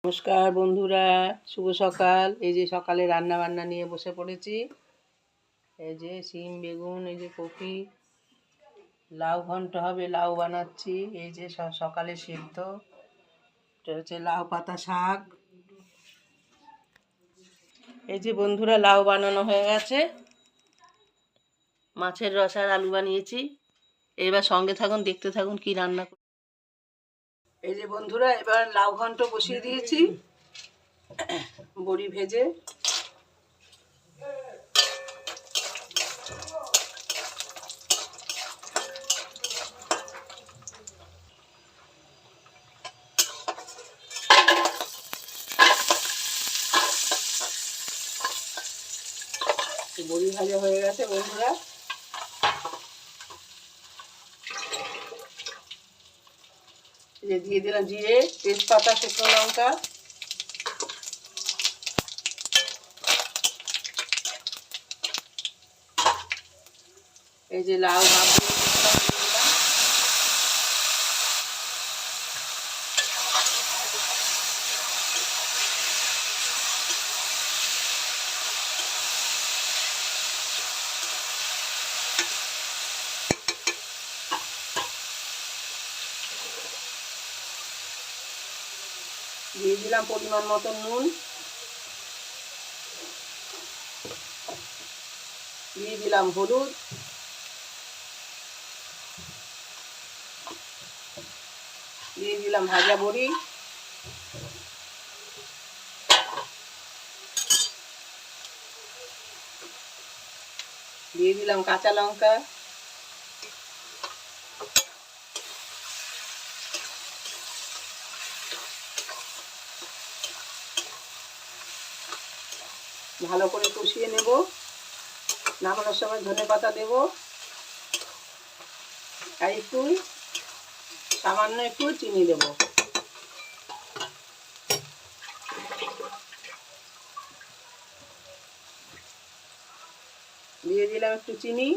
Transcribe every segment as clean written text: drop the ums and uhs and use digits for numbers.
নমস্কার বন্ধুরা, শুভ সকাল। এই যে সকালে রান্না বান্না নিয়ে বসে পড়েছি। এই যে শিম বেগুন, এই যে কপি, লাউ ঘন্ট হবে, লাউ বানাচ্ছি। এই যে সকালে সেদ্ধ, এটা হচ্ছে লাউ পাতা শাক। এই যে বন্ধুরা লাউ বানানো হয়ে গেছে, মাছের রসা আর আলু বানিয়েছি। এবার সঙ্গে থাকুন, দেখতে থাকুন কি রান্না। এই যে বন্ধুরা এবার লাউ ঘন্ট বসিয়ে দিয়েছি, বড়ি ভেজে। বড়ি ভাজা হয়ে গেছে বন্ধুরা। যে দিয়ে দিলাম জিরে, তেজপাতা, শুকনো লঙ্কা। এই যে লাউ ভাব দিয়ে দিলাম। দিয়ে দিলাম পরিমাণ মতো নুন, দিয়ে দিলাম হলুদ, দিয়ে দিলাম ভাজা বড়ি, দিয়ে দিলাম কাঁচা লঙ্কা, ভালো করে কষিয়ে নেব। নামানোর সময় ধনেপাতা দেব, আর একটু সামান্য একটু চিনি দেব। দিয়ে দিলাম একটু চিনি।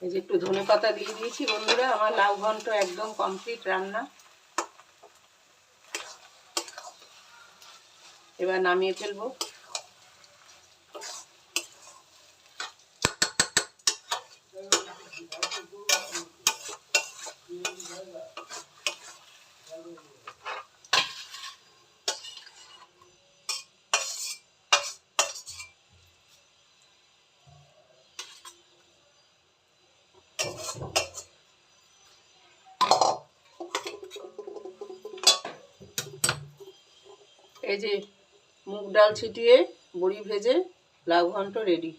এই যে একটু ধনেপাতা দিয়ে দিয়েছি বন্ধুরা। আমার লাউ ঘন্ট একদম কমপ্লিট রান্না। এবার নামিয়ে ফেলবো। এই যে মুগ ডাল ছিটিয়ে বড়ি ভেজে লাউ ঘন্ট রেডি।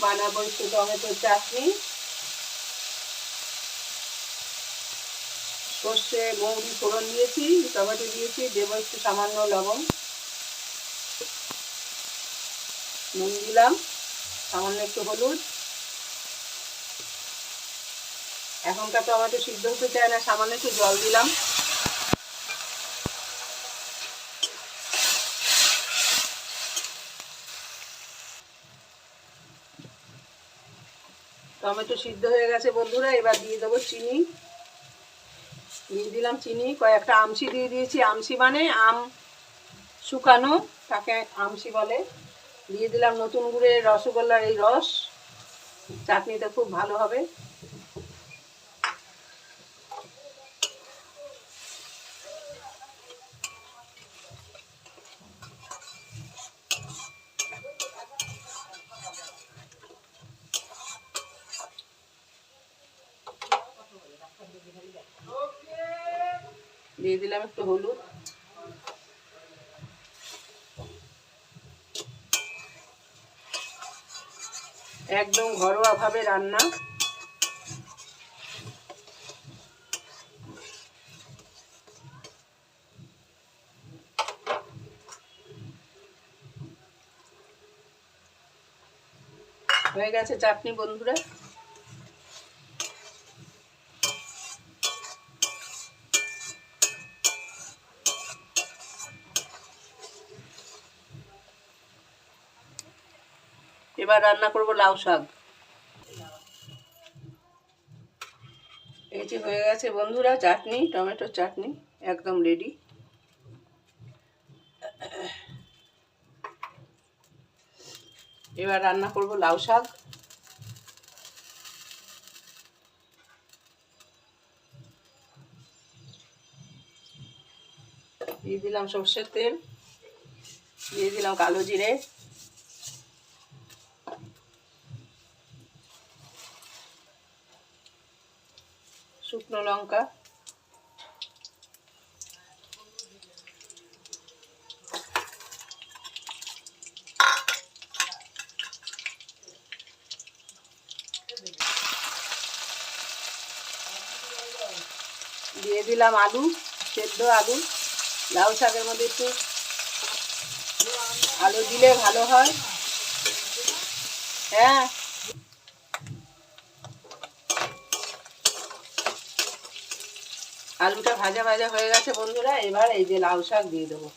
বানাবো একটু টমেটোর চাটনি। সর্ষে মৌরি ফোড়ন দিয়েছি, টমেটো দিয়েছি, দেবো একটু সামান্য লবণ, নুন দিলাম, সামান্য একটু হলুদ। এখনকার টমেটো সিদ্ধ হতে চায় না, সামান্য একটু জল দিলাম। টমেটো সিদ্ধ হয়ে গেছে বন্ধুরা। এবার দিয়ে দেবো চিনি। দিয়ে দিলাম চিনি, কয়েকটা আমসি দিয়ে দিয়েছি। আমসি মানে আম শুকানো, তাকে আমসি বলে। দিয়ে দিলাম নতুন গুড়ের রসগোল্লার এই রস, চাটনিটা খুব ভালো হবে। দিয়ে দিলাম একটু হলুদ। একদম ঘরোয়া ভাবে রান্না। হয়ে গেছে চাটনি বন্ধুরা। এবার রান্না করব লাউ শাক। এই যে হয়ে গেছে বন্ধুরা চাটনি, টমেটোর চাটনি একদম রেডি। এবার রান্না করব লাউ শাক। দিয়ে দিলাম সর্ষের তেল, দিয়ে দিলাম কালো জিরে, শুকনো লঙ্কা, দিয়ে দিলাম আলু, সেদ্ধ আলু। লাউ শাকের মধ্যে একটু আলু দিলে ভালো হয়। হ্যাঁ, আলুটা ভাজা ভাজা হয়ে গেছে বন্ধুরা। এবার এই যে লাউ শাক দিয়ে দেবো।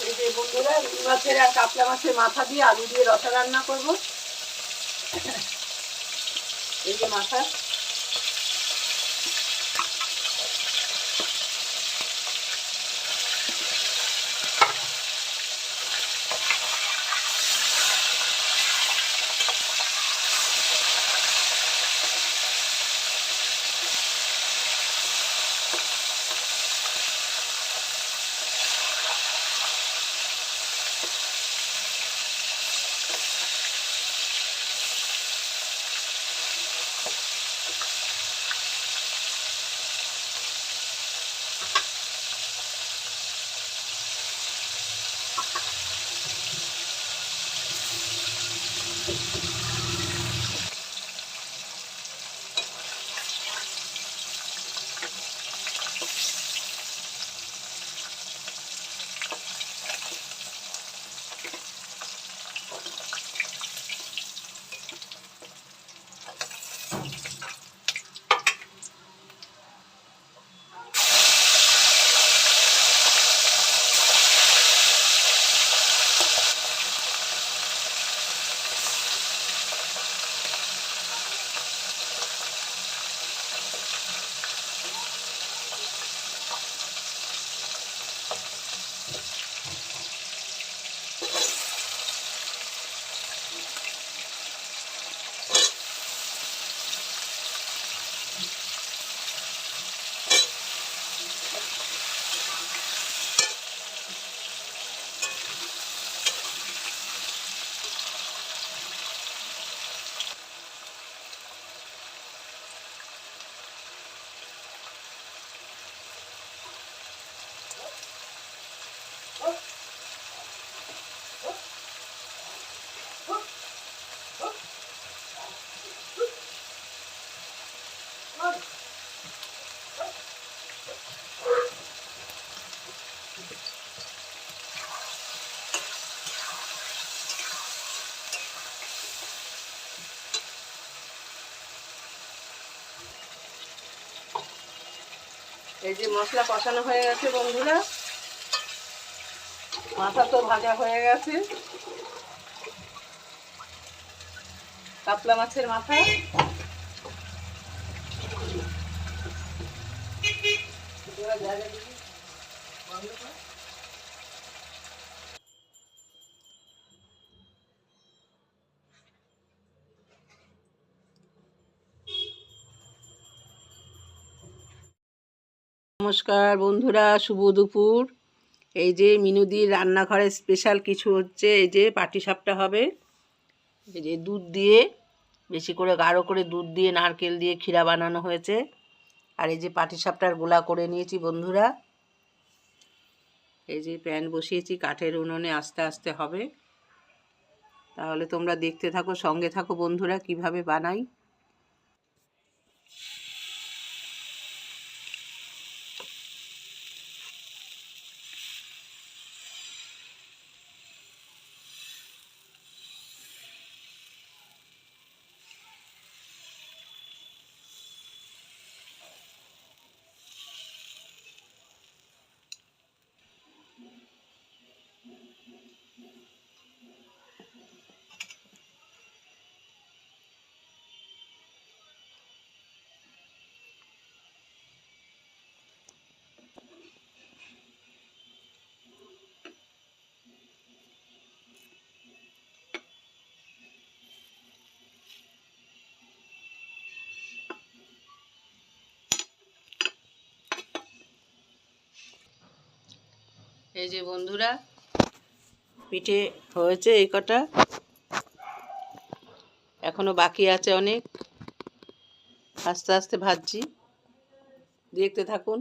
এই যে বন্ধুরা রুই মাছের আর কাতলা মাছের মাথা দিয়ে আলু দিয়ে রসা রান্না করব। এই যে মাথা, এই যে মশলা কষানো হয়ে গেছে বন্ধুরা, মাথা তো ভাজা হয়ে গেছে, কাতলা মাছের মাথা। নমস্কার বন্ধুরা, শুভ দুপুর। এই যে মিনুদির রান্নাঘরে স্পেশাল কিছু হচ্ছে। এই যে পাটিসাপটা হবে, এই যে দুধ দিয়ে, বেশি করে গাঢ় করে দুধ দিয়ে নারকেল দিয়ে ক্ষীরা বানানো হয়েছে। আর এই যে পাটিসাপটার গোলা করে নিয়েছি বন্ধুরা। এই যে প্যান বসিয়েছি কাঠের উনুনে, আস্তে আস্তে হবে। তাহলে তোমরা দেখতে থাকো, সঙ্গে থাকো বন্ধুরা, কিভাবে বানাই। এই যে বন্ধুরা, পিঠে হয়েছে এই কটা, এখনো বাকি আছে অনেক। আস্তে আস্তে ভাজছি, দেখতে থাকুন।